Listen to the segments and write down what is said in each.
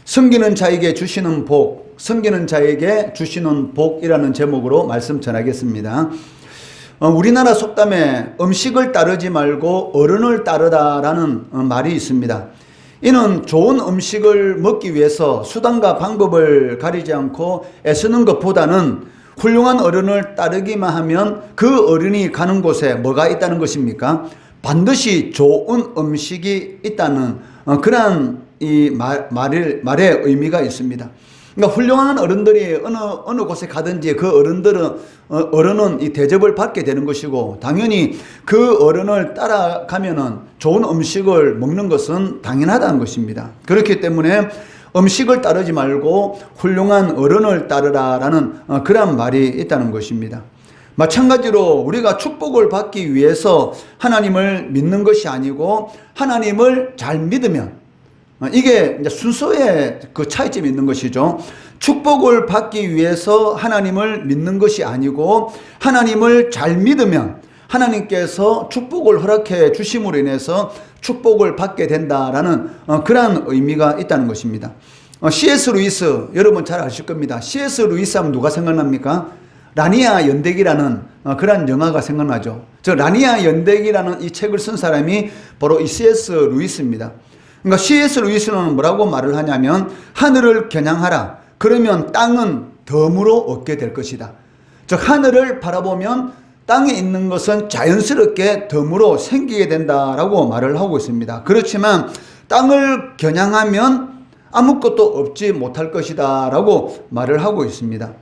섬기는 자에게 주시는 복, 섬기는 자에게 주시는 복이라는 제목으로 말씀 전하겠습니다. 우리나라 속담에 음식을 따르지 말고 어른을 따르다라는 말이 있습니다. 이는 좋은 음식을 먹기 위해서 수단과 방법을 가리지 않고 애쓰는 것보다는 훌륭한 어른을 따르기만 하면 그 어른이 가는 곳에 뭐가 있다는 것입니까? 반드시 좋은 음식이 있다는 그러한 이 말의 의미가 있습니다. 그러니까 훌륭한 어른들이 어느 곳에 가든지 그 어른은 이 대접을 받게 되는 것이고, 당연히 그 어른을 따라가면은 좋은 음식을 먹는 것은 당연하다는 것입니다. 그렇기 때문에 음식을 따르지 말고 훌륭한 어른을 따르라라는 그런 말이 있다는 것입니다. 마찬가지로 우리가 축복을 받기 위해서 하나님을 믿는 것이 아니고 하나님을 잘 믿으면, 이게 이제 순서의 그 차이점이 있는 것이죠. 축복을 받기 위해서 하나님을 믿는 것이 아니고 하나님을 잘 믿으면 하나님께서 축복을 허락해 주심으로 인해서 축복을 받게 된다라는 그러한 의미가 있다는 것입니다. C.S. 루이스, 여러분 잘 아실 겁니다. C.S. 루이스 하면 누가 생각납니까? 라니아 연대기라는 그런 영화가 생각나죠. 저 라니아 연대기라는 이 책을 쓴 사람이 바로 이 C.S. 루이스입니다. 그러니까 C.S. 루이스는 뭐라고 말을 하냐면, 하늘을 겨냥하라. 그러면 땅은 덤으로 얻게 될 것이다. 즉 하늘을 바라보면 땅에 있는 것은 자연스럽게 덤으로 생기게 된다라고 말을 하고 있습니다. 그렇지만 땅을 겨냥하면 아무것도 얻지 못할 것이다 라고 말을 하고 있습니다.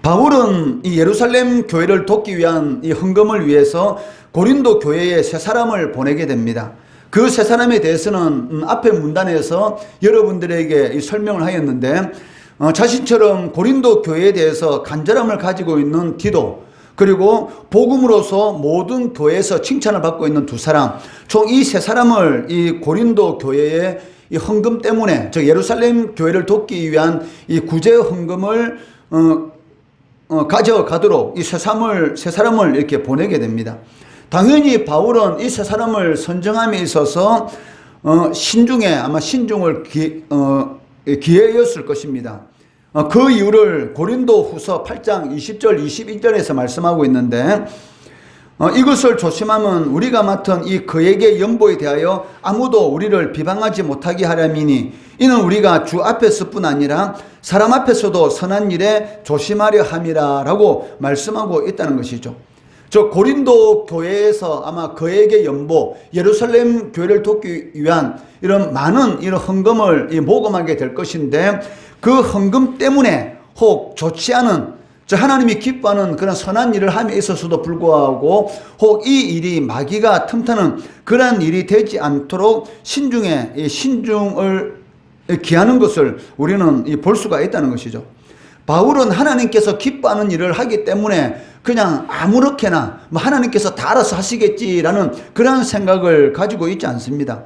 바울은 이 예루살렘 교회를 돕기 위한 이 헌금을 위해서 고린도 교회에 세 사람을 보내게 됩니다. 그 세 사람에 대해서는 앞에 문단에서 여러분들에게 설명을 하였는데, 자신처럼 고린도 교회에 대해서 간절함을 가지고 있는 디도, 그리고 복음으로서 모든 교회에서 칭찬을 받고 있는 두 사람, 총 이 세 사람을 이 고린도 교회의 이 헌금 때문에, 즉 예루살렘 교회를 돕기 위한 이 구제 헌금을 가져가도록 이 세 사람을 이렇게 보내게 됩니다. 당연히 바울은 이 세 사람을 선정함에 있어서 아마 신중을 기해였을 것입니다. 그 이유를 고린도 후서 8장 20절 21절에서 말씀하고 있는데, 이것을 조심하면 우리가 맡은 이 그에게 연보에 대하여 아무도 우리를 비방하지 못하게 하려니니, 이는 우리가 주 앞에서뿐 아니라 사람 앞에서도 선한 일에 조심하려 함이라 라고 말씀하고 있다는 것이죠. 저 고린도 교회에서 아마 그에게 연보, 예루살렘 교회를 돕기 위한 이런 많은 이런 헌금을 모금하게 될 것인데, 그 헌금 때문에 혹 좋지 않은, 하나님이 기뻐하는 그런 선한 일을 함에 있어서도 불구하고 혹 이 일이 마귀가 틈타는 그러한 일이 되지 않도록 신중을 기하는 것을 우리는 볼 수가 있다는 것이죠. 바울은 하나님께서 기뻐하는 일을 하기 때문에 그냥 아무렇게나 하나님께서 다 알아서 하시겠지라는 그런 생각을 가지고 있지 않습니다.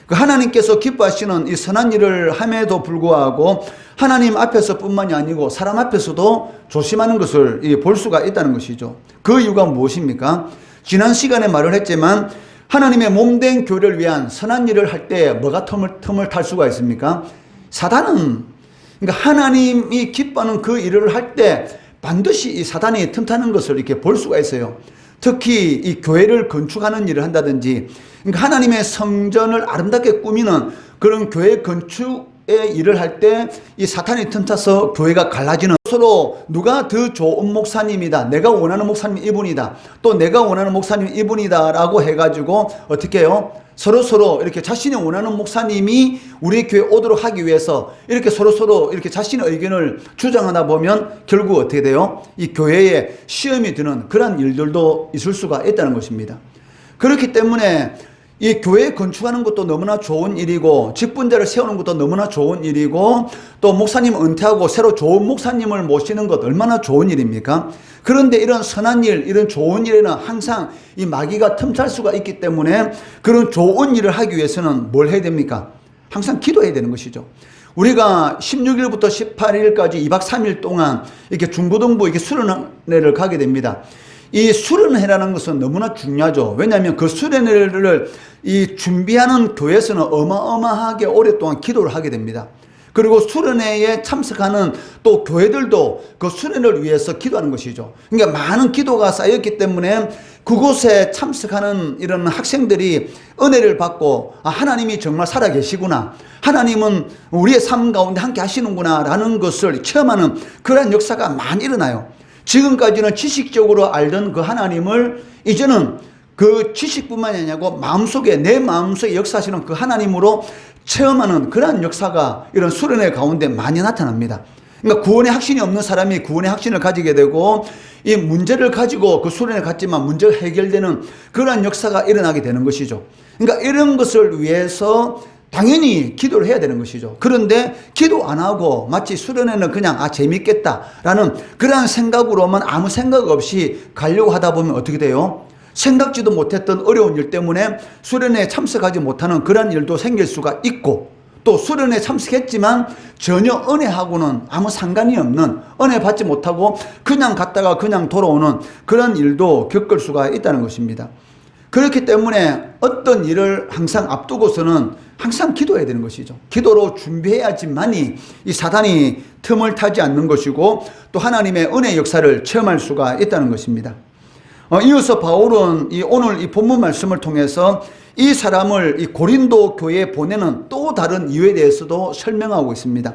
하나님께서 기뻐하시는 이 선한 일을 함에도 불구하고 하나님 앞에서뿐만이 아니고 사람 앞에서도 조심하는 것을 볼 수가 있다는 것이죠. 그 이유가 무엇입니까? 지난 시간에 말을 했지만, 하나님의 몸된 교회를 위한 선한 일을 할 때 뭐가 틈을 탈 수가 있습니까? 사단은, 그러니까 하나님이 기뻐하는 그 일을 할 때 반드시 이 사단이 틈타는 것을 이렇게 볼 수가 있어요. 특히 이 교회를 건축하는 일을 한다든지, 그러니까 하나님의 성전을 아름답게 꾸미는 그런 교회 건축의 일을 할 때 이 사탄이 틈타서 교회가 갈라지는, 서로 누가 더 좋은 목사님이다, 내가 원하는 목사님 이분이다, 또 내가 원하는 목사님 이분이다 라고 해가지고 어떻게 해요? 서로 이렇게 자신이 원하는 목사님이 우리 교회에 오도록 하기 위해서 이렇게 서로 이렇게 자신의 의견을 주장하다 보면 결국 어떻게 돼요? 이 교회에 시험이 드는 그런 일들도 있을 수가 있다는 것입니다. 그렇기 때문에 이 교회 건축하는 것도 너무나 좋은 일이고, 직분자를 세우는 것도 너무나 좋은 일이고, 또 목사님 은퇴하고 새로 좋은 목사님을 모시는 것 얼마나 좋은 일입니까? 그런데 이런 선한 일, 이런 좋은 일에는 항상 이 마귀가 틈탈 수가 있기 때문에, 그런 좋은 일을 하기 위해서는 뭘 해야 됩니까? 항상 기도해야 되는 것이죠. 우리가 16일부터 18일까지 2박 3일 동안 이렇게 중고등부 이렇게 수련회를 가게 됩니다. 이 수련회라는 것은 너무나 중요하죠. 왜냐하면 그 수련회를 준비하는 교회에서는 어마어마하게 오랫동안 기도를 하게 됩니다. 그리고 수련회에 참석하는 또 교회들도 그 수련을 위해서 기도하는 것이죠. 그러니까 많은 기도가 쌓였기 때문에 그곳에 참석하는 이런 학생들이 은혜를 받고 하나님이 정말 살아계시구나, 하나님은 우리의 삶 가운데 함께 하시는구나 라는 것을 체험하는 그런 역사가 많이 일어나요. 지금까지는 지식적으로 알던 그 하나님을 이제는 그 지식뿐만이 아니고 마음속에, 내 마음속에 역사하시는 그 하나님으로 체험하는 그러한 역사가 이런 수련회 가운데 많이 나타납니다. 그러니까 구원의 확신이 없는 사람이 구원의 확신을 가지게 되고, 이 문제를 가지고 그 수련회 갔지만 문제가 해결되는 그러한 역사가 일어나게 되는 것이죠. 그러니까 이런 것을 위해서 당연히 기도를 해야 되는 것이죠. 그런데 기도 안 하고 마치 수련회는 그냥 재밌겠다라는 그러한 생각으로만 아무 생각 없이 가려고 하다 보면 어떻게 돼요? 생각지도 못했던 어려운 일 때문에 수련회에 참석하지 못하는 그런 일도 생길 수가 있고, 또 수련회에 참석했지만 전혀 은혜하고는 아무 상관이 없는, 은혜 받지 못하고 그냥 갔다가 그냥 돌아오는 그런 일도 겪을 수가 있다는 것입니다. 그렇기 때문에 어떤 일을 항상 앞두고서는 항상 기도해야 되는 것이죠. 기도로 준비해야지만이 이 사단이 틈을 타지 않는 것이고, 또 하나님의 은혜 역사를 체험할 수가 있다는 것입니다. 이어서 바울은 오늘 이 본문 말씀을 통해서 이 사람을 이 고린도 교회에 보내는 또 다른 이유에 대해서도 설명하고 있습니다.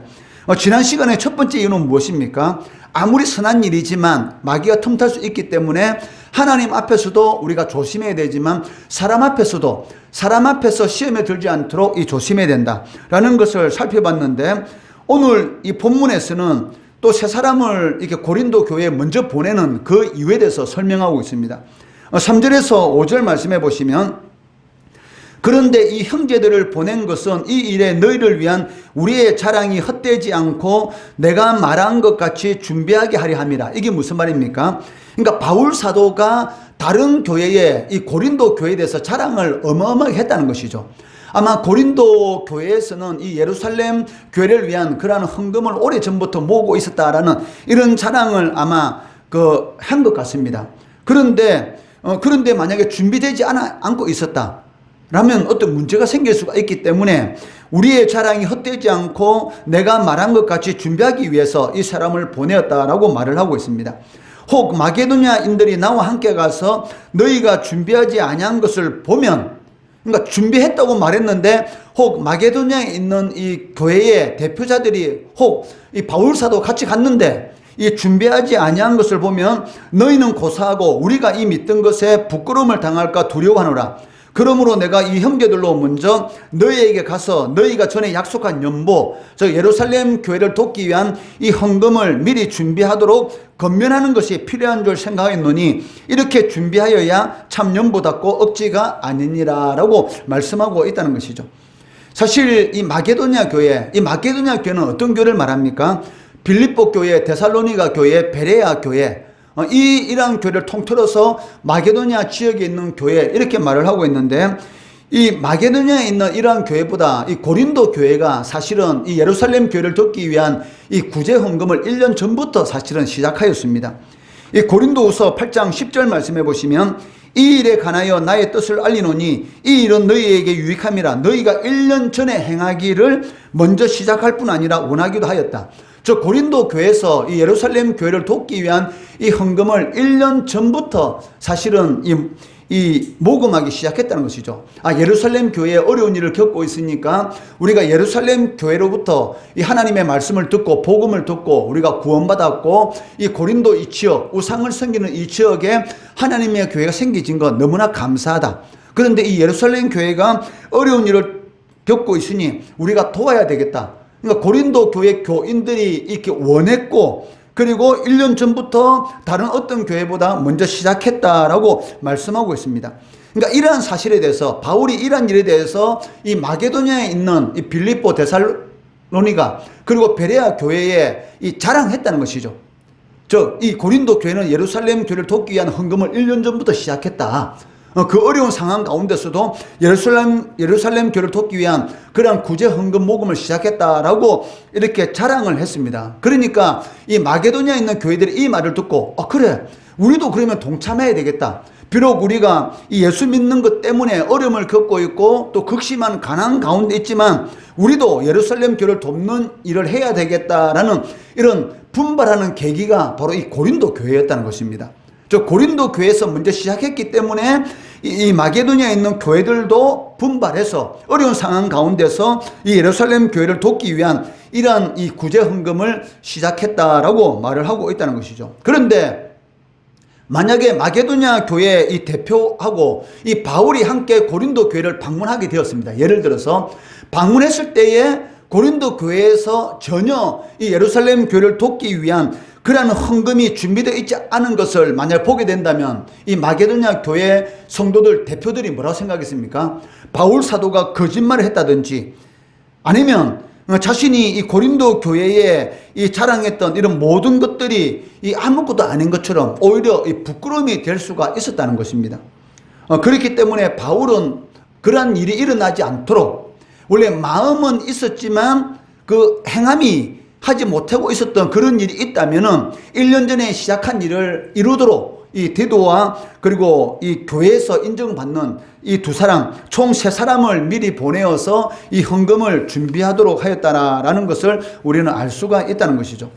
지난 시간에 첫 번째 이유는 무엇입니까? 아무리 선한 일이지만 마귀가 틈탈 수 있기 때문에 하나님 앞에서도 우리가 조심해야 되지만 사람 앞에서 시험에 들지 않도록 조심해야 된다라는 것을 살펴봤는데, 오늘 이 본문에서는 또 세 사람을 이렇게 고린도 교회에 먼저 보내는 그 이유에 대해서 설명하고 있습니다. 3절에서 5절 말씀해 보시면, 그런데 이 형제들을 보낸 것은 이 일에 너희를 위한 우리의 자랑이 헛되지 않고 내가 말한 것 같이 준비하게 하려 함이라. 이게 무슨 말입니까? 그러니까 바울 사도가 다른 교회에, 이 고린도 교회에 대해서 자랑을 어마어마하게 했다는 것이죠. 아마 고린도 교회에서는 이 예루살렘 교회를 위한 그러한 헌금을 오래전부터 모으고 있었다라는 이런 자랑을 아마 한 것 같습니다. 그런데 만약에 준비되지 않고 있었다 라면 어떤 문제가 생길 수가 있기 때문에 우리의 자랑이 헛되지 않고 내가 말한 것 같이 준비하기 위해서 이 사람을 보내었다라고 말을 하고 있습니다. 혹 마게도냐인들이 나와 함께 가서 너희가 준비하지 아니한 것을 보면, 그러니까 준비했다고 말했는데 혹 마게도냐에 있는 이 교회의 대표자들이 혹 이 바울사도 같이 갔는데 이 준비하지 아니한 것을 보면 너희는 고사하고 우리가 이 믿던 것에 부끄러움을 당할까 두려워하노라. 그러므로 내가 이 형제들로 먼저 너희에게 가서 너희가 전에 약속한 연보, 즉 예루살렘 교회를 돕기 위한 이 헌금을 미리 준비하도록 건면하는 것이 필요한 줄 생각했노니 이렇게 준비하여야 참 연보답고 억지가 아니니라 라고 말씀하고 있다는 것이죠. 사실 이 마게도냐 교회는 어떤 교회를 말합니까? 빌립보 교회, 데살로니가 교회, 베레아 교회, 이러한 교회를 통틀어서 마게도냐 지역에 있는 교회, 이렇게 말을 하고 있는데, 이 마게도냐에 있는 이러한 교회보다 이 고린도 교회가 사실은 이 예루살렘 교회를 돕기 위한 이 구제 헌금을 1년 전부터 사실은 시작하였습니다. 이 고린도후서 8장 10절 말씀해 보시면, 이 일에 관하여 나의 뜻을 알리노니 이 일은 너희에게 유익함이라. 너희가 1년 전에 행하기를 먼저 시작할 뿐 아니라 원하기도 하였다. 저 고린도 교회에서 이 예루살렘 교회를 돕기 위한 이 헌금을 1년 전부터 사실은 이 모금하기 시작했다는 것이죠. 예루살렘 교회에 어려운 일을 겪고 있으니까 우리가 예루살렘 교회로부터 이 하나님의 말씀을 듣고 복음을 듣고 우리가 구원받았고, 이 고린도 이 지역, 우상을 섬기는 이 지역에 하나님의 교회가 생기진 것 너무나 감사하다. 그런데 이 예루살렘 교회가 어려운 일을 겪고 있으니 우리가 도와야 되겠다. 그러니까 고린도 교회 교인들이 이렇게 원했고, 그리고 1년 전부터 다른 어떤 교회보다 먼저 시작했다라고 말씀하고 있습니다. 그러니까 이러한 사실에 대해서, 바울이 이러한 일에 대해서 이 마게도냐에 있는 이 빌립보, 데살로니가 그리고 베레아 교회에 이 자랑했다는 것이죠. 이 고린도 교회는 예루살렘 교회를 돕기 위한 헌금을 1년 전부터 시작했다. 그 어려운 상황 가운데서도 예루살렘 교회를 돕기 위한 그런 구제 헌금 모금을 시작했다라고 이렇게 자랑을 했습니다. 그러니까 이 마게도냐에 있는 교회들이 이 말을 듣고 그래, 우리도 그러면 동참해야 되겠다. 비록 우리가 이 예수 믿는 것 때문에 어려움을 겪고 있고 또 극심한 가난 가운데 있지만 우리도 예루살렘 교회를 돕는 일을 해야 되겠다라는 이런 분발하는 계기가 바로 이 고린도 교회였다는 것입니다. 저 고린도 교회에서 먼저 시작했기 때문에 이 마게도니아에 있는 교회들도 분발해서 어려운 상황 가운데서 이 예루살렘 교회를 돕기 위한 이러한 이 구제 헌금을 시작했다라고 말을 하고 있다는 것이죠. 그런데 만약에 마게도니아 교회 이 대표하고 이 바울이 함께 고린도 교회를 방문하게 되었습니다. 예를 들어서 방문했을 때에 고린도 교회에서 전혀 이 예루살렘 교회를 돕기 위한 그러한 헌금이 준비되어 있지 않은 것을 만약 보게 된다면 이 마게도니아 교회 성도들 대표들이 뭐라고 생각했습니까? 바울 사도가 거짓말을 했다든지 아니면 자신이 이 고린도 교회에 이 자랑했던 이런 모든 것들이 이 아무것도 아닌 것처럼 오히려 이 부끄러움이 될 수가 있었다는 것입니다. 그렇기 때문에 바울은 그러한 일이 일어나지 않도록 원래 마음은 있었지만 그 행함이 하지 못하고 있었던 그런 일이 있다면은 1년 전에 시작한 일을 이루도록 이 디도와 그리고 이 교회에서 인정받는 이 두 사람, 총 세 사람을 미리 보내어서 이 헌금을 준비하도록 하였다라는 것을 우리는 알 수가 있다는 것이죠.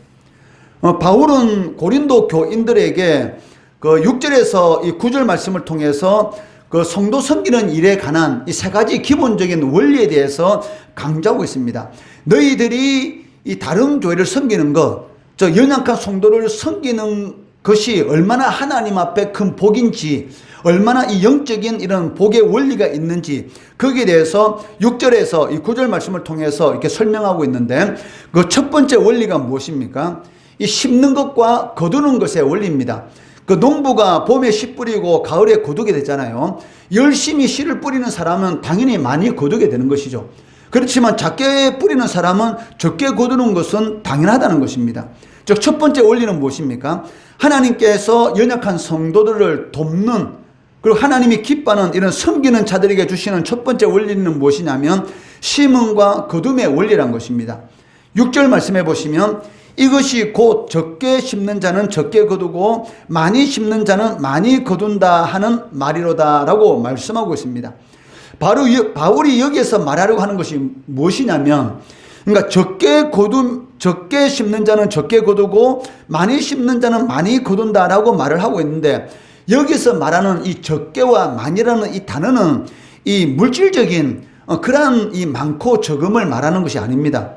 바울은 고린도 교인들에게 그 6절에서 이 9절 말씀을 통해서 그 성도 섬기는 일에 관한 이 세 가지 기본적인 원리에 대해서 강조하고 있습니다. 너희들이 이 다른 교회를 섬기는 것, 저 연약한 성도를 섬기는 것이 얼마나 하나님 앞에 큰 복인지, 얼마나 이 영적인 이런 복의 원리가 있는지 거기에 대해서 6절에서 이 9절 말씀을 통해서 이렇게 설명하고 있는데 그 첫 번째 원리가 무엇입니까? 이 심는 것과 거두는 것의 원리입니다. 그 농부가 봄에 씨 뿌리고 가을에 거두게 되잖아요. 열심히 씨를 뿌리는 사람은 당연히 많이 거두게 되는 것이죠. 그렇지만 작게 뿌리는 사람은 적게 거두는 것은 당연하다는 것입니다. 즉 첫 번째 원리는 무엇입니까? 하나님께서 연약한 성도들을 돕는 그리고 하나님이 기뻐하는 이런 섬기는 자들에게 주시는 첫 번째 원리는 무엇이냐면 심음과 거둠의 원리란 것입니다. 6절 말씀해 보시면 이것이 곧 적게 심는 자는 적게 거두고 많이 심는 자는 많이 거둔다 하는 말이로다라고 말씀하고 있습니다. 바로 바울이 여기에서 말하려고 하는 것이 무엇이냐면 그러니까 적게 심는 자는 적게 거두고 많이 심는 자는 많이 거둔다라고 말을 하고 있는데 여기서 말하는 이 적게와 많이라는 이 단어는 이 물질적인 그러한 이 많고 적음을 말하는 것이 아닙니다.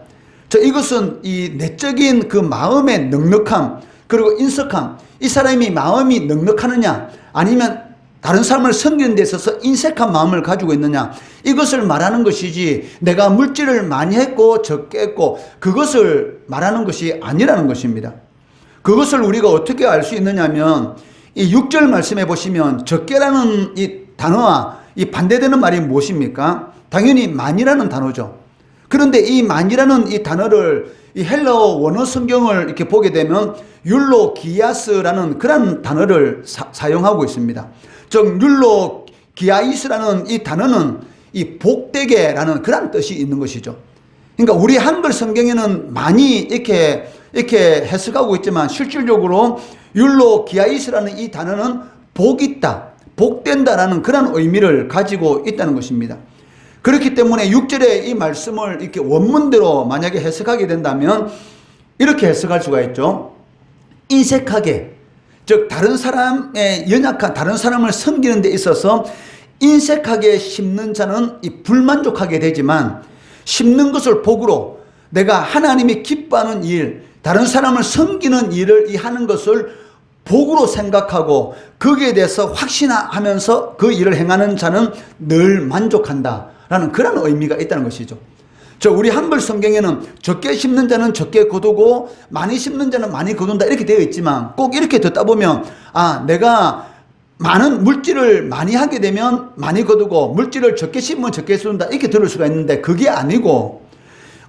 이것은 이 내적인 그 마음의 넉넉함 그리고 인석함, 이 사람이 마음이 넉넉하느냐 아니면 다른 사람을 섬기는 데 있어서 인색한 마음을 가지고 있느냐 이것을 말하는 것이지 내가 물질을 많이 했고 적게 했고 그것을 말하는 것이 아니라는 것입니다. 그것을 우리가 어떻게 알 수 있느냐면 이 6절 말씀해 보시면 적게라는 이 단어와 이 반대되는 말이 무엇입니까? 당연히 많이라는 단어죠. 그런데 이 많이라는 이 단어를 이 헬라어 원어 성경을 이렇게 보게 되면 율로기아스라는 그런 단어를 사용하고 있습니다. 즉 율로기아이스라는 이 단어는 이 복되게라는 그런 뜻이 있는 것이죠. 그러니까 우리 한글 성경에는 많이 이렇게 해석하고 있지만 실질적으로 율로기아이스라는 이 단어는 복 있다, 복된다라는 그런 의미를 가지고 있다는 것입니다. 그렇기 때문에 6절의 이 말씀을 이렇게 원문대로 만약에 해석하게 된다면 이렇게 해석할 수가 있죠. 인색하게, 즉 다른 사람의 연약한 다른 사람을 섬기는 데 있어서 인색하게 심는 자는 이 불만족하게 되지만 심는 것을 복으로 내가 하나님이 기뻐하는 일, 다른 사람을 섬기는 일을 하는 것을 복으로 생각하고 거기에 대해서 확신하면서 그 일을 행하는 자는 늘 만족한다 라는 그런 의미가 있다는 것이죠. 우리 한글 성경에는 적게 심는 자는 적게 거두고 많이 심는 자는 많이 거둔다 이렇게 되어 있지만 꼭 이렇게 듣다 보면 내가 많은 물질을 많이 하게 되면 많이 거두고 물질을 적게 심으면 적게 쏟는다 이렇게 들을 수가 있는데 그게 아니고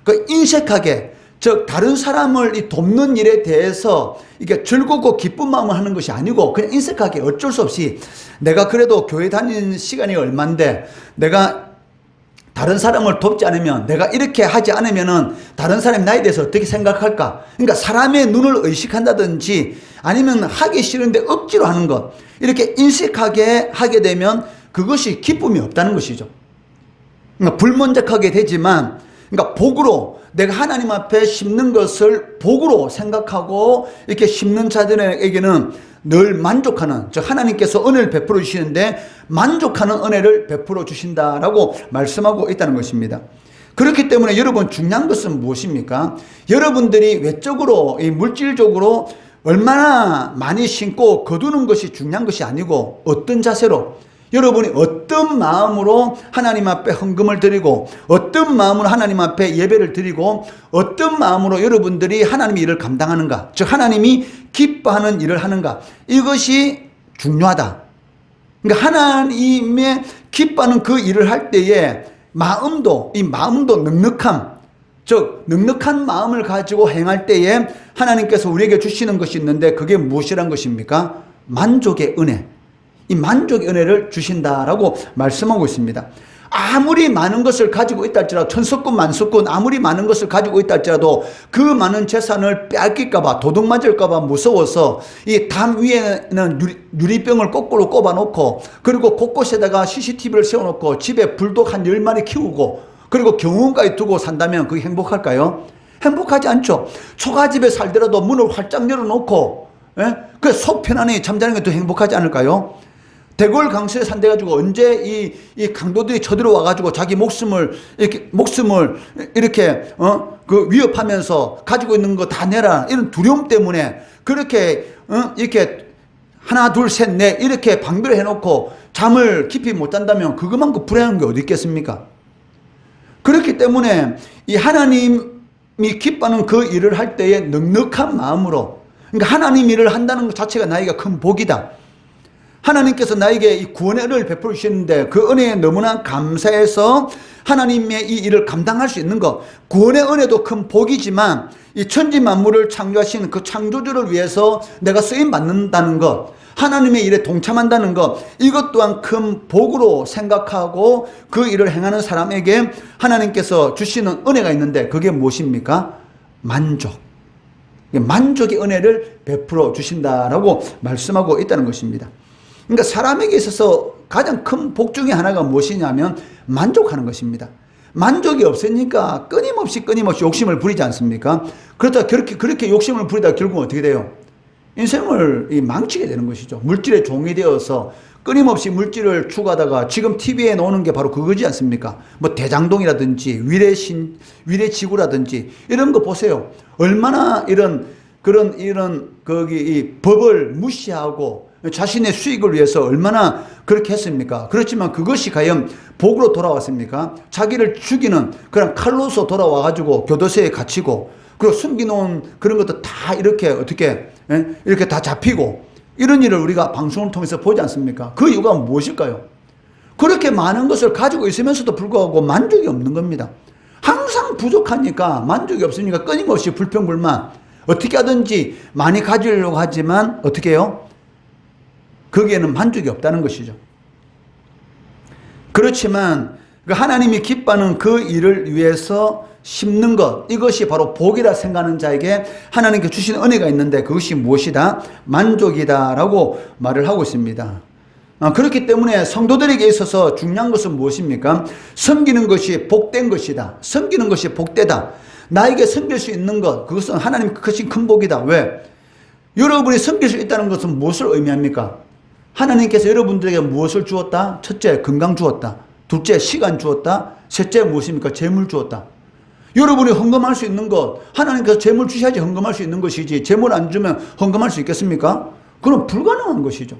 그 인색하게 즉 다른 사람을 돕는 일에 대해서 이게 즐겁고 기쁜 마음을 하는 것이 아니고 그냥 인색하게 어쩔 수 없이 내가 그래도 교회 다니는 시간이 얼만데 내가 다른 사람을 돕지 않으면, 내가 이렇게 하지 않으면은 다른 사람이 나에 대해서 어떻게 생각할까? 그러니까 사람의 눈을 의식한다든지 아니면 하기 싫은데 억지로 하는 것, 이렇게 인식하게 하게 되면 그것이 기쁨이 없다는 것이죠. 그러니까 불만족하게 되지만, 그러니까 복으로, 내가 하나님 앞에 심는 것을 복으로 생각하고 이렇게 심는 자들에게는 늘 만족하는, 즉 하나님께서 은혜를 베풀어 주시는데 만족하는 은혜를 베풀어 주신다라고 말씀하고 있다는 것입니다. 그렇기 때문에 여러분, 중요한 것은 무엇입니까? 여러분들이 외적으로, 이 물질적으로 얼마나 많이 심고 거두는 것이 중요한 것이 아니고, 어떤 자세로, 여러분이 어떤 마음으로 하나님 앞에 헌금을 드리고, 어떤 마음으로 하나님 앞에 예배를 드리고, 어떤 마음으로 여러분들이 하나님의 일을 감당하는가, 즉 하나님이 기뻐하는 일을 하는가, 이것이 중요하다. 그러니까 하나님의 기뻐하는 그 일을 할 때에 마음도, 이 마음도 넉넉함, 즉 넉넉한 마음을 가지고 행할 때에 하나님께서 우리에게 주시는 것이 있는데, 그게 무엇이란 것입니까? 만족의 은혜. 이 만족의 은혜를 주신다라고 말씀하고 있습니다. 아무리 많은 것을 가지고 있다 할지라도, 천석군 만석군 아무리 많은 것을 가지고 있다 할지라도 그 많은 재산을 빼앗길까 봐, 도둑 맞을까 봐 무서워서 이 담 위에는 유리병을 거꾸로 꼽아 놓고, 그리고 곳곳에다가 CCTV를 세워놓고 집에 불독 한 10마리 키우고, 그리고 경운까지 두고 산다면 그게 행복할까요? 행복하지 않죠. 초가집에 살더라도 문을 활짝 열어놓고, 그 속 편안히 잠자는 게 더 행복하지 않을까요? 대궐 강서에 산대가지고 언제 이 강도들이 쳐들어와가지고 자기 목숨을 이렇게 그 위협하면서 가지고 있는 거 다 내라, 이런 두려움 때문에 그렇게 이렇게 하나 둘 셋 넷 이렇게 방비를 해놓고 잠을 깊이 못 잔다면 그것만큼 불행한 게 어디 있겠습니까? 그렇기 때문에 이 하나님이 기뻐하는 그 일을 할 때에 넉넉한 마음으로, 그러니까 하나님 일을 한다는 것 자체가 나에게 큰 복이다. 하나님께서 나에게 이 구원의 은혜를 베풀어 주시는데 그 은혜에 너무나 감사해서 하나님의 이 일을 감당할 수 있는 것, 구원의 은혜도 큰 복이지만 이 천지 만물을 창조하신 그 창조주를 위해서 내가 쓰임 받는다는 것, 하나님의 일에 동참한다는 것, 이것 또한 큰 복으로 생각하고 그 일을 행하는 사람에게 하나님께서 주시는 은혜가 있는데, 그게 무엇입니까? 만족. 만족의 은혜를 베풀어 주신다라고 말씀하고 있다는 것입니다. 그러니까 사람에게 있어서 가장 큰 복 중에 하나가 무엇이냐면 만족하는 것입니다. 만족이 없으니까 끊임없이 욕심을 부리지 않습니까? 그렇다 그렇게 욕심을 부리다 결국 어떻게 돼요? 인생을 망치게 되는 것이죠. 물질의 종이 되어서 끊임없이 물질을 추구하다가 지금 TV에 나오는 게 바로 그거지 않습니까? 뭐 대장동이라든지 위례지구라든지 이런 거 보세요. 얼마나 이런 거기 이 법을 무시하고 자신의 수익을 위해서 얼마나 그렇게 했습니까? 그렇지만 그것이 과연 복으로 돌아왔습니까? 자기를 죽이는 그런 칼로서 돌아와가지고 교도소에 갇히고, 그리고 숨겨놓은 그런 것도 다 이렇게 이렇게 다 잡히고, 이런 일을 우리가 방송을 통해서 보지 않습니까? 그 이유가 무엇일까요? 그렇게 많은 것을 가지고 있으면서도 불구하고 만족이 없는 겁니다. 항상 부족하니까, 만족이 없으니까 끊임없이 불평불만, 어떻게 하든지 많이 가지려고 하지만 어떻게 해요? 거기에는 만족이 없다는 것이죠. 그렇지만 하나님이 기뻐하는 그 일을 위해서 심는 것, 이것이 바로 복이라 생각하는 자에게 하나님께 주신 은혜가 있는데, 그것이 무엇이다? 만족이다 라고 말을 하고 있습니다. 그렇기 때문에 성도들에게 있어서 중요한 것은 무엇입니까? 섬기는 것이 복된 것이다. 섬기는 것이 복되다. 나에게 섬길 수 있는 것, 그것은 하나님 크신 큰 복이다. 왜? 여러분이 섬길 수 있다는 것은 무엇을 의미합니까? 하나님께서 여러분들에게 무엇을 주었다? 첫째, 건강 주었다. 둘째, 시간 주었다. 셋째, 무엇입니까? 재물 주었다. 여러분이 헌금할 수 있는 것, 하나님께서 재물 주셔야지 헌금할 수 있는 것이지, 재물 안 주면 헌금할 수 있겠습니까? 그건 불가능한 것이죠.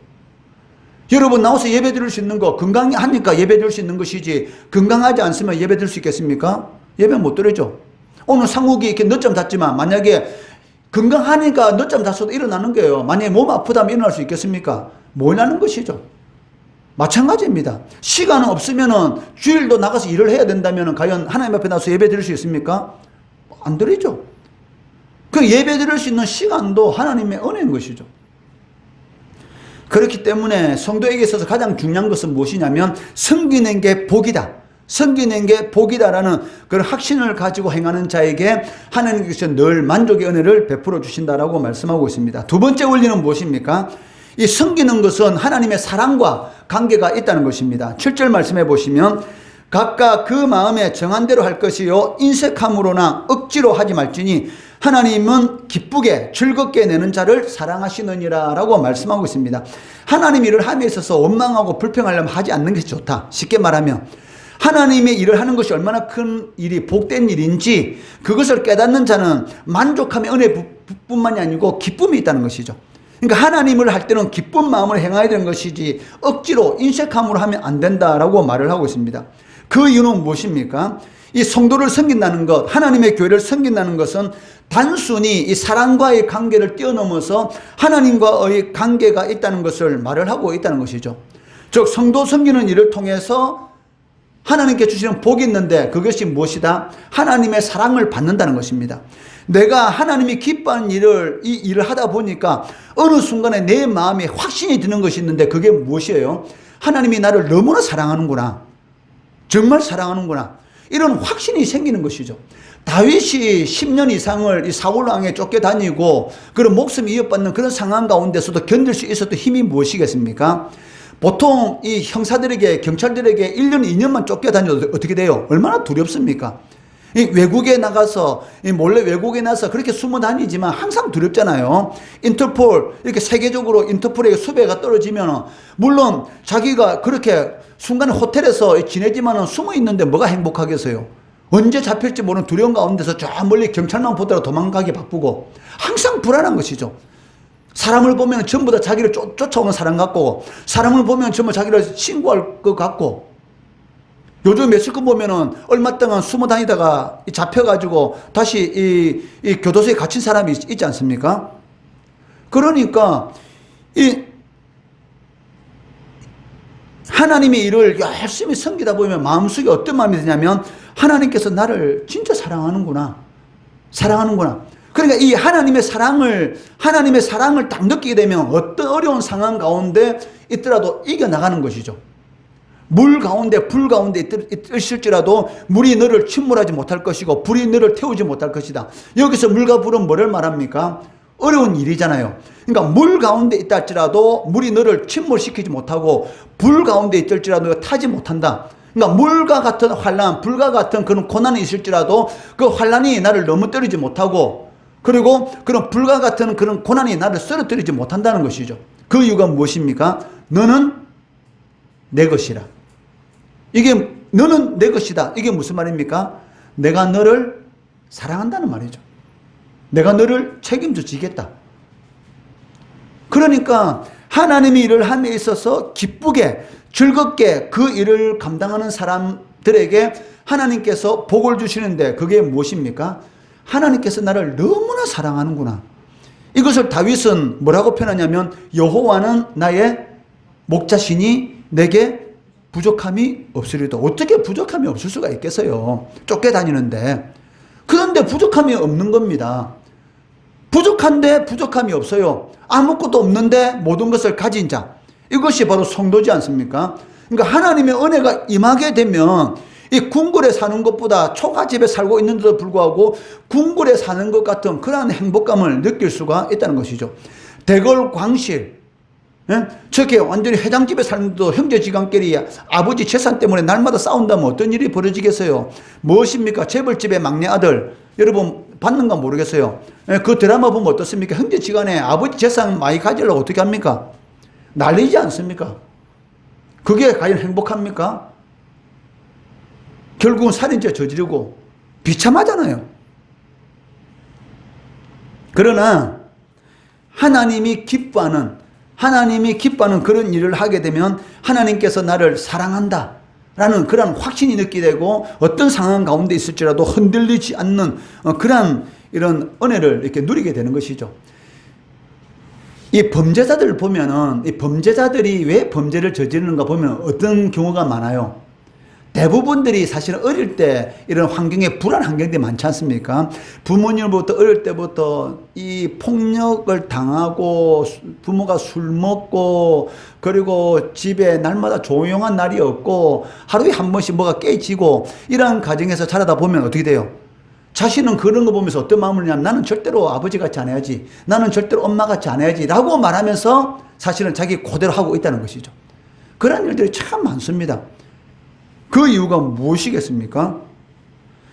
여러분 나와서 예배 드릴 수 있는 것, 건강하니까 예배 드릴 수 있는 것이지, 건강하지 않으면 예배 드릴 수 있겠습니까? 예배 못 드리죠. 오늘 상욱이 이렇게 늦잠 잤지만 만약에 건강하니까 늦잠 잤어도 일어나는 거예요. 만약에 몸 아프다면 일어날 수 있겠습니까? 못 일어나는 것이죠. 마찬가지입니다. 시간 없으면은 주일도 나가서 일을 해야 된다면 과연 하나님 앞에 나와서 예배 드릴 수 있습니까? 안 드리죠. 그 예배 드릴 수 있는 시간도 하나님의 은혜인 것이죠. 그렇기 때문에 성도에게 있어서 가장 중요한 것은 무엇이냐면 섬기는 게 복이다. 섬기는 게 복이다라는 그런 확신을 가지고 행하는 자에게 하나님께서 늘 만족의 은혜를 베풀어 주신다라고 말씀하고 있습니다. 두 번째 원리는 무엇입니까? 이 섬기는 것은 하나님의 사랑과 관계가 있다는 것입니다. 7절 말씀해 보시면 각각 그 마음에 정한 대로 할 것이요 인색함으로나 억지로 하지 말지니 하나님은 기쁘게 즐겁게 내는 자를 사랑하시느니라 라고 말씀하고 있습니다. 하나님 일을 함에 있어서 원망하고 불평하려면 하지 않는 것이 좋다. 쉽게 말하면 하나님의 일을 하는 것이 얼마나 큰 일이 복된 일인지 그것을 깨닫는 자는 만족함의 은혜뿐만이 아니고 기쁨이 있다는 것이죠. 그러니까 하나님을 할 때는 기쁜 마음으로 행해야 되는 것이지 억지로 인색함으로 하면 안 된다라고 말을 하고 있습니다. 그 이유는 무엇입니까? 이 성도를 섬긴다는 것, 하나님의 교회를 섬긴다는 것은 단순히 이 사랑과의 관계를 뛰어넘어서 하나님과의 관계가 있다는 것을 말을 하고 있다는 것이죠. 즉 성도 섬기는 일을 통해서 하나님께 주시는 복이 있는데 그것이 무엇이다? 하나님의 사랑을 받는다는 것입니다. 내가 하나님이 기뻐하는 이 일을 하다 보니까 어느 순간에 내 마음에 확신이 드는 것이 있는데 그게 무엇이에요? 하나님이 나를 너무나 사랑하는구나. 정말 사랑하는구나. 이런 확신이 생기는 것이죠. 다윗이 10년 이상을 이 사울 왕에 쫓겨다니고 그런 목숨이 위협받는 그런 상황 가운데서도 견딜 수 있었던 힘이 무엇이겠습니까? 보통 이 형사들에게 경찰들에게 1년 2년만 쫓겨다녀도 어떻게 돼요? 얼마나 두렵습니까? 이 외국에 나가서 몰래 외국에 나서 그렇게 숨어 다니지만 항상 두렵잖아요. 인터폴 이렇게 세계적으로 인터폴에게 수배가 떨어지면 물론 자기가 그렇게 순간에 호텔에서 지내지만은 숨어 있는데 뭐가 행복하겠어요? 언제 잡힐지 모르는 두려움 가운데서 저 멀리 경찰만 보더라도 도망가기 바쁘고 항상 불안한 것이죠. 사람을 보면 전부 다 자기를 쫓아오는 사람 같고 사람을 보면 전부 자기를 신고할 것 같고 요즘 며칠 거 보면은 얼마 동안 숨어 다니다가 잡혀가지고 다시 이 교도소에 갇힌 사람이 있지 않습니까? 그러니까 이 하나님의 일을 열심히 섬기다 보면 마음속에 어떤 마음이 드냐면 하나님께서 나를 진짜 사랑하는구나. 사랑하는구나. 그러니까 이 하나님의 사랑을 딱 느끼게 되면 어떤 어려운 상황 가운데 있더라도 이겨나가는 것이죠. 물 가운데 불 가운데 있을지라도 물이 너를 침몰하지 못할 것이고 불이 너를 태우지 못할 것이다. 여기서 물과 불은 뭐를 말합니까? 어려운 일이잖아요. 그러니까 물 가운데 있다 할지라도 물이 너를 침몰시키지 못하고 불 가운데 있을지라도 타지 못한다. 그러니까 물과 같은 환난, 불과 같은 그런 고난이 있을지라도 그 환난이 나를 넘어뜨리지 못하고 그리고 그런 불과 같은 그런 고난이 나를 쓰러뜨리지 못한다는 것이죠. 그 이유가 무엇입니까? 너는 내 것이라. 이게 너는 내 것이다. 이게 무슨 말입니까? 내가 너를 사랑한다는 말이죠. 내가 너를 책임져 지겠다. 그러니까 하나님이 일을 함에 있어서 기쁘게 즐겁게 그 일을 감당하는 사람들에게 하나님께서 복을 주시는데 그게 무엇입니까? 하나님께서 나를 너무나 사랑하는구나. 이것을 다윗은 뭐라고 표현하냐면 여호와는 나의 목자시니 내게 부족함이 없으리다. 어떻게 부족함이 없을 수가 있겠어요? 쫓겨다니는데. 그런데 부족함이 없는 겁니다. 부족한데 부족함이 없어요. 아무것도 없는데 모든 것을 가진 자. 이것이 바로 성도지 않습니까? 그러니까 하나님의 은혜가 임하게 되면 이 궁궐에 사는 것보다 초가집에 살고 있는데도 불구하고 궁궐에 사는 것 같은 그러한 행복감을 느낄 수가 있다는 것이죠. 대궐 광실. 저렇게 완전히 회장집에 사는데도 형제지간끼리 아버지 재산 때문에 날마다 싸운다면 어떤 일이 벌어지겠어요? 무엇입니까? 재벌집의 막내 아들. 여러분 봤는가 모르겠어요. 그 드라마 보면 어떻습니까? 형제지간에 아버지 재산 많이 가지려고 어떻게 합니까? 난리지 않습니까? 그게 과연 행복합니까? 결국은 살인죄 저지르고 비참하잖아요. 그러나 하나님이 기뻐하는 그런 일을 하게 되면 하나님께서 나를 사랑한다 라는 그런 확신이 느끼게 되고 어떤 상황 가운데 있을지라도 흔들리지 않는 그런 이런 은혜를 이렇게 누리게 되는 것이죠. 이 범죄자들을 보면은 이 범죄자들이 왜 범죄를 저지르는가 보면 어떤 경우가 많아요. 대부분들이 사실은 어릴 때 이런 환경에 불안한 환경들이 많지 않습니까? 부모님부터 어릴 때부터 이 폭력을 당하고 부모가 술 먹고 그리고 집에 날마다 조용한 날이 없고 하루에 한 번씩 뭐가 깨지고 이런 가정에서 자라다 보면 어떻게 돼요? 자신은 그런 거 보면서 어떤 마음을 하냐면 나는 절대로 아버지 같이 안 해야지. 나는 절대로 엄마 같이 안 해야지. 라고 말하면서 사실은 자기 그대로 하고 있다는 것이죠. 그런 일들이 참 많습니다. 그 이유가 무엇이겠습니까?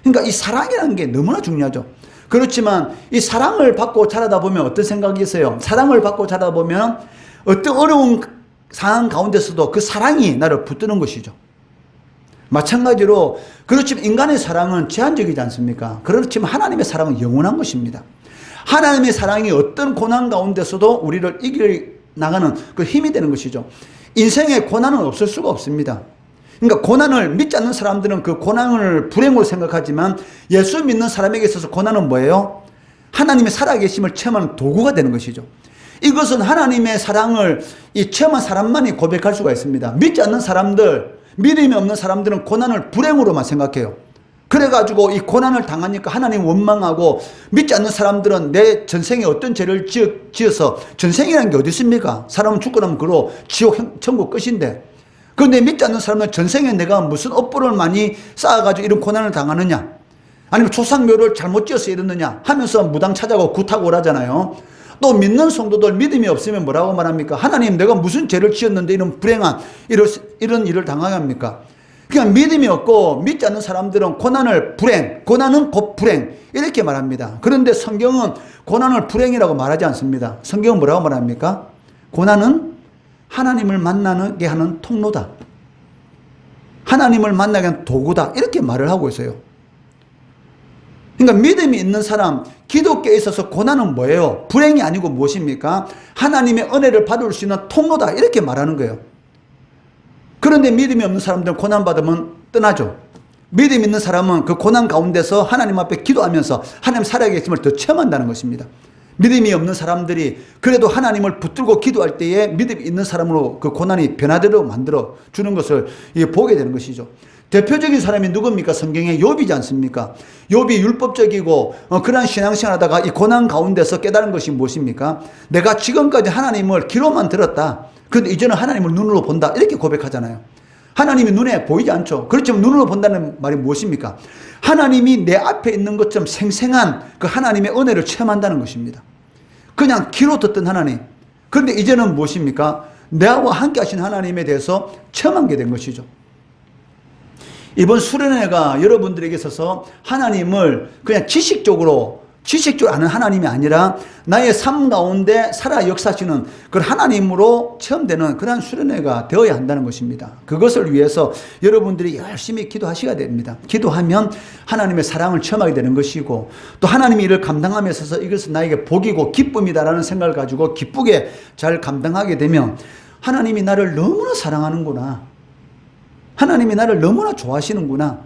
그러니까 이 사랑이라는 게 너무나 중요하죠. 그렇지만 이 사랑을 받고 자라다 보면 어떤 생각이 있어요? 사랑을 받고 자라다 보면 어떤 어려운 상황 가운데서도 그 사랑이 나를 붙드는 것이죠. 마찬가지로 그렇지만 인간의 사랑은 제한적이지 않습니까? 그렇지만 하나님의 사랑은 영원한 것입니다. 하나님의 사랑이 어떤 고난 가운데서도 우리를 이길 나가는 그 힘이 되는 것이죠. 인생에 고난은 없을 수가 없습니다. 그러니까 고난을 믿지 않는 사람들은 그 고난을 불행으로 생각하지만 예수 믿는 사람에게 있어서 고난은 뭐예요? 하나님의 살아계심을 체험하는 도구가 되는 것이죠. 이것은 하나님의 사랑을 이 체험한 사람만이 고백할 수가 있습니다. 믿지 않는 사람들, 믿음이 없는 사람들은 고난을 불행으로만 생각해요. 그래가지고 이 고난을 당하니까 하나님 원망하고 믿지 않는 사람들은 내 전생에 어떤 죄를 지어서 전생이라는 게 어디 있습니까? 사람은 죽고 나면 그로 지옥 천국 끝인데 그런데 믿지 않는 사람은 전생에 내가 무슨 업보를 많이 쌓아가지고 이런 고난을 당하느냐 아니면 조상묘를 잘못 지어서 이러느냐 하면서 무당 찾아가고 굿하고 오라잖아요. 또 믿는 성도들 믿음이 없으면 뭐라고 말합니까? 하나님 내가 무슨 죄를 지었는데 이런 불행한 이런 일을 당하게 합니까? 그냥 믿음이 없고 믿지 않는 사람들은 고난을 불행, 고난은 곧 불행 이렇게 말합니다. 그런데 성경은 고난을 불행이라고 말하지 않습니다. 성경은 뭐라고 말합니까? 고난은 하나님을 만나게 하는 통로다. 하나님을 만나게 하는 도구다. 이렇게 말을 하고 있어요. 그러니까 믿음이 있는 사람, 기독교에 있어서 고난은 뭐예요? 불행이 아니고 무엇입니까? 하나님의 은혜를 받을 수 있는 통로다. 이렇게 말하는 거예요. 그런데 믿음이 없는 사람들은 고난받으면 떠나죠. 믿음 있는 사람은 그 고난 가운데서 하나님 앞에 기도하면서 하나님 살아계심을 더 체험한다는 것입니다. 믿음이 없는 사람들이 그래도 하나님을 붙들고 기도할 때에 믿음이 있는 사람으로 그 고난이 변화되도록 만들어 주는 것을 보게 되는 것이죠. 대표적인 사람이 누굽니까? 성경에 욥이지 않습니까? 욥이 율법적이고 그러한 신앙생활 하다가 이 고난 가운데서 깨달은 것이 무엇입니까? 내가 지금까지 하나님을 귀로만 들었다. 그런데 이제는 하나님을 눈으로 본다. 이렇게 고백하잖아요. 하나님이 눈에 보이지 않죠. 그렇지만 눈으로 본다는 말이 무엇입니까? 하나님이 내 앞에 있는 것처럼 생생한 그 하나님의 은혜를 체험한다는 것입니다. 그냥 귀로 듣던 하나님. 그런데 이제는 무엇입니까? 나와 함께 하신 하나님에 대해서 체험하게 된 것이죠. 이번 수련회가 여러분들에게 있어서 하나님을 그냥 지식적으로 아는 하나님이 아니라 나의 삶 가운데 살아 역사하시는 그런 하나님으로 체험되는 그런 수련회가 되어야 한다는 것입니다. 그것을 위해서 여러분들이 열심히 기도하셔야 됩니다. 기도하면 하나님의 사랑을 체험하게 되는 것이고 또 하나님이 이를 감당함에 있어서 이것은 나에게 복이고 기쁨이다라는 생각을 가지고 기쁘게 잘 감당하게 되면 하나님이 나를 너무나 사랑하는구나. 하나님이 나를 너무나 좋아하시는구나.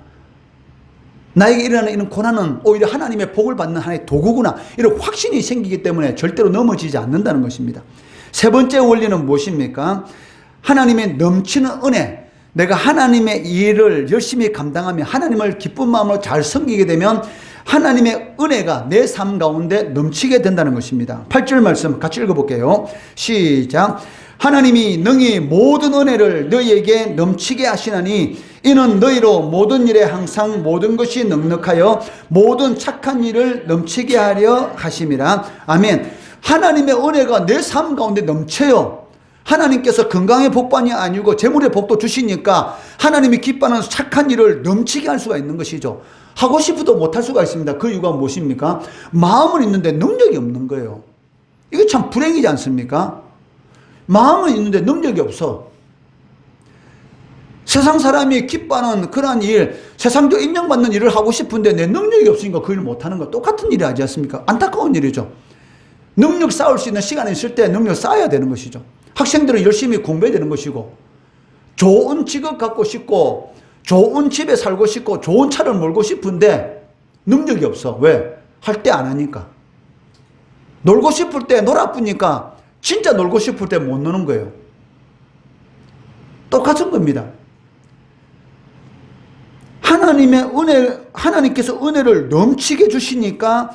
나에게 일어나는 이런 고난은 오히려 하나님의 복을 받는 하나의 도구구나. 이런 확신이 생기기 때문에 절대로 넘어지지 않는다는 것입니다. 세 번째 원리는 무엇입니까? 하나님의 넘치는 은혜. 내가 하나님의 일을 열심히 감당하며 하나님을 기쁜 마음으로 잘 섬기게 되면 하나님의 은혜가 내 삶 가운데 넘치게 된다는 것입니다. 8절 말씀 같이 읽어볼게요. 시작. 하나님이 능히 모든 은혜를 너희에게 넘치게 하시나니 이는 너희로 모든 일에 항상 모든 것이 넉넉하여 모든 착한 일을 넘치게 하려 하심이라. 아멘. 하나님의 은혜가 내 삶 가운데 넘쳐요. 하나님께서 건강의 복만이 아니고 재물의 복도 주시니까 하나님이 기뻐하는 착한 일을 넘치게 할 수가 있는 것이죠. 하고 싶어도 못할 수가 있습니다. 그 이유가 무엇입니까? 마음은 있는데 능력이 없는 거예요. 이거 참 불행이지 않습니까? 마음은 있는데 능력이 없어. 세상 사람이 기뻐하는 그러한 일, 세상도 인정받는 일을 하고 싶은데 내 능력이 없으니까 그 일을 못하는 거 똑같은 일이 아니지 않습니까? 안타까운 일이죠. 능력 쌓을 수 있는 시간이 있을 때 능력 쌓아야 되는 것이죠. 학생들은 열심히 공부해야 되는 것이고 좋은 직업 갖고 싶고 좋은 집에 살고 싶고 좋은 차를 몰고 싶은데 능력이 없어. 왜? 할 때 안 하니까. 놀고 싶을 때 놀아쁘니까 진짜 놀고 싶을 때 못 노는 거예요. 똑같은 겁니다. 하나님께서 은혜를 넘치게 주시니까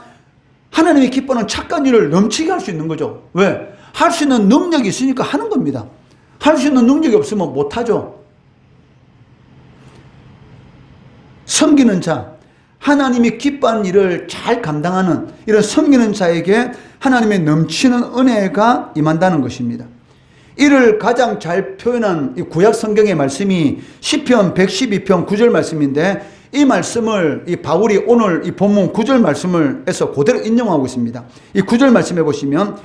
하나님이 기뻐하는 착한 일을 넘치게 할 수 있는 거죠. 왜? 할 수 있는 능력이 있으니까 하는 겁니다. 할 수 있는 능력이 없으면 못하죠. 섬기는 자, 하나님이 기뻐하는 일을 잘 감당하는 이런 섬기는 자에게 하나님의 넘치는 은혜가 임한다는 것입니다. 이를 가장 잘 표현한 이 구약 성경의 말씀이 시편 112편 9절 말씀인데, 이 말씀을 이 바울이 오늘 이 본문 9절 말씀을 해서 그대로 인용하고 있습니다. 이 9절 말씀해 보시면,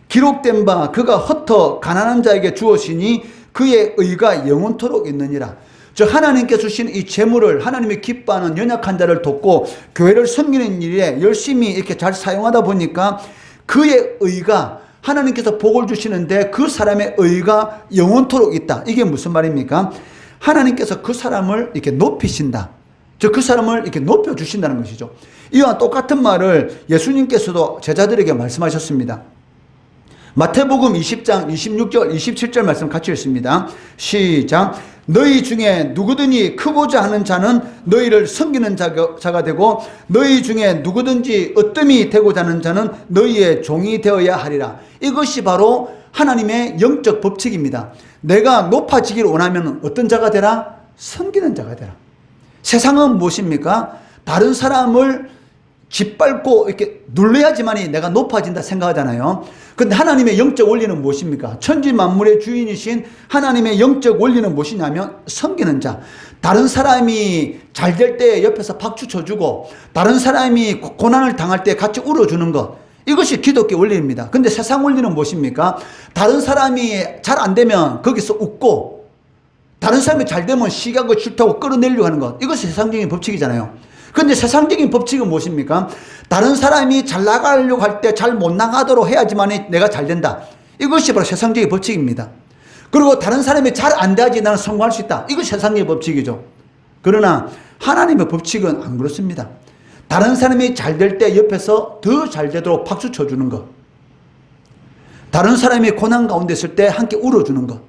기록된 바 그가 흩어 가난한 자에게 주었으니 그의 의가 영원토록 있느니라. 즉 하나님께 주신 이 재물을 하나님이 기뻐하는 연약한 자를 돕고 교회를 섬기는 일에 열심히 이렇게 잘 사용하다 보니까 그의 의가, 하나님께서 복을 주시는데 그 사람의 의가 영원토록 있다. 이게 무슨 말입니까? 하나님께서 그 사람을 이렇게 높이신다. 즉 그 사람을 이렇게 높여주신다는 것이죠. 이와 똑같은 말을 예수님께서도 제자들에게 말씀하셨습니다. 마태복음 20장 26절 27절 말씀 같이 읽습니다. 시작. 너희 중에 누구든지 크고자 하는 자는 너희를 섬기는 자가 되고, 너희 중에 누구든지 으뜸이 되고자 하는 자는 너희의 종이 되어야 하리라. 이것이 바로 하나님의 영적 법칙입니다. 내가 높아지기를 원하면 어떤 자가 되라? 섬기는 자가 되라. 세상은 무엇입니까? 다른 사람을 짓밟고 이렇게 눌러야지만이 내가 높아진다 생각하잖아요. 근데 하나님의 영적 원리는 무엇입니까? 천지 만물의 주인이신 하나님의 영적 원리는 무엇이냐면 섬기는 자. 다른 사람이 잘 될 때 옆에서 박수 쳐주고, 다른 사람이 고난을 당할 때 같이 울어주는 것. 이것이 기독교 원리입니다. 근데 세상 원리는 무엇입니까? 다른 사람이 잘 안 되면 거기서 웃고, 다른 사람이 잘 되면 시기하고 질투하고 끌어내려고 하는 것. 이것이 세상적인 법칙이잖아요. 근데 세상적인 법칙은 무엇입니까? 다른 사람이 잘 나가려고 할 때 잘 못 나가도록 해야지만 내가 잘 된다. 이것이 바로 세상적인 법칙입니다. 그리고 다른 사람이 잘 안 돼야지 나는 성공할 수 있다. 이것이 세상적인 법칙이죠. 그러나 하나님의 법칙은 안 그렇습니다. 다른 사람이 잘 될 때 옆에서 더 잘 되도록 박수 쳐주는 것. 다른 사람이 고난 가운데 있을 때 함께 울어주는 것.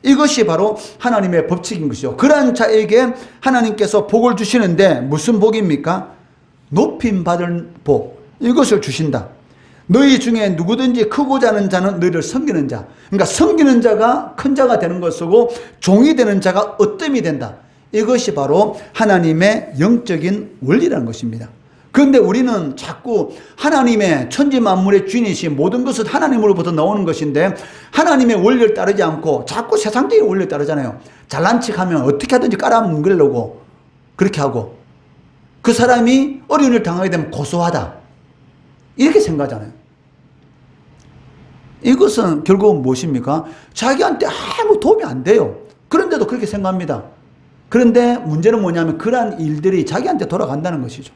이것이 바로 하나님의 법칙인 것이죠. 그러한 자에게 하나님께서 복을 주시는데 무슨 복입니까? 높임 받은 복. 이것을 주신다. 너희 중에 누구든지 크고자 하는 자는 너희를 섬기는 자. 그러니까 섬기는 자가 큰 자가 되는 것이고 종이 되는 자가 으뜸이 된다. 이것이 바로 하나님의 영적인 원리라는 것입니다. 그런데 우리는 자꾸 하나님의 천지 만물의 주인이신 모든 것은 하나님으로부터 나오는 것인데 하나님의 원리를 따르지 않고 자꾸 세상적인 원리를 따르잖아요. 잘난 척하면 어떻게 하든지 깔아뭉개려고 그렇게 하고, 그 사람이 어려운 일을 당하게 되면 고소하다 이렇게 생각하잖아요. 이것은 결국은 무엇입니까? 자기한테 아무 도움이 안 돼요. 그런데도 그렇게 생각합니다. 그런데 문제는 뭐냐면 그러한 일들이 자기한테 돌아간다는 것이죠.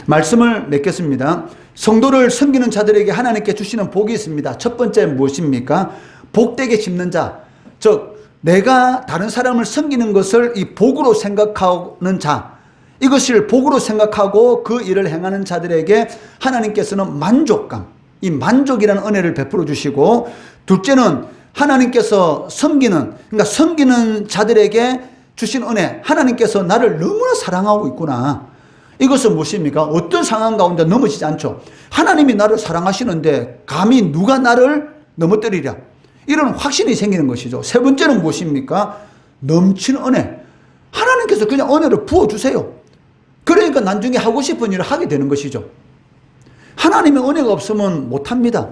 말씀을 맺겠습니다. 성도를 섬기는 자들에게 하나님께 주시는 복이 있습니다. 첫 번째 무엇입니까? 복되게 심는 자. 즉 내가 다른 사람을 섬기는 것을 이 복으로 생각하는 자, 이것을 복으로 생각하고 그 일을 행하는 자들에게 하나님께서는 만족감, 이 만족이라는 은혜를 베풀어 주시고, 둘째는 하나님께서 그러니까 섬기는 자들에게 주신 은혜, 하나님께서 나를 너무나 사랑하고 있구나. 이것은 무엇입니까? 어떤 상황 가운데 넘어지지 않죠. 하나님이 나를 사랑하시는데 감히 누가 나를 넘어뜨리랴. 이런 확신이 생기는 것이죠. 세 번째는 무엇입니까? 넘치는 은혜. 하나님께서 그냥 은혜를 부어주세요. 그러니까 나중에 하고 싶은 일을 하게 되는 것이죠. 하나님의 은혜가 없으면 못합니다.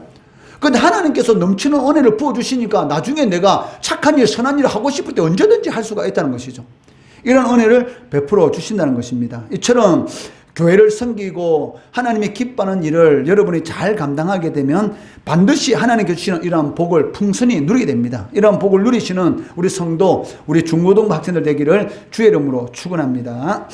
그런데 하나님께서 넘치는 은혜를 부어주시니까 나중에 내가 착한 일, 선한 일을 하고 싶을 때 언제든지 할 수가 있다는 것이죠. 이런 은혜를 베풀어 주신다는 것입니다. 이처럼 교회를 섬기고 하나님이 기뻐하는 일을 여러분이 잘 감당하게 되면 반드시 하나님께 주시는 이러한 복을 풍성히 누리게 됩니다. 이러한 복을 누리시는 우리 성도, 우리 중고등부 학생들 되기를 주의 이름으로 축원합니다.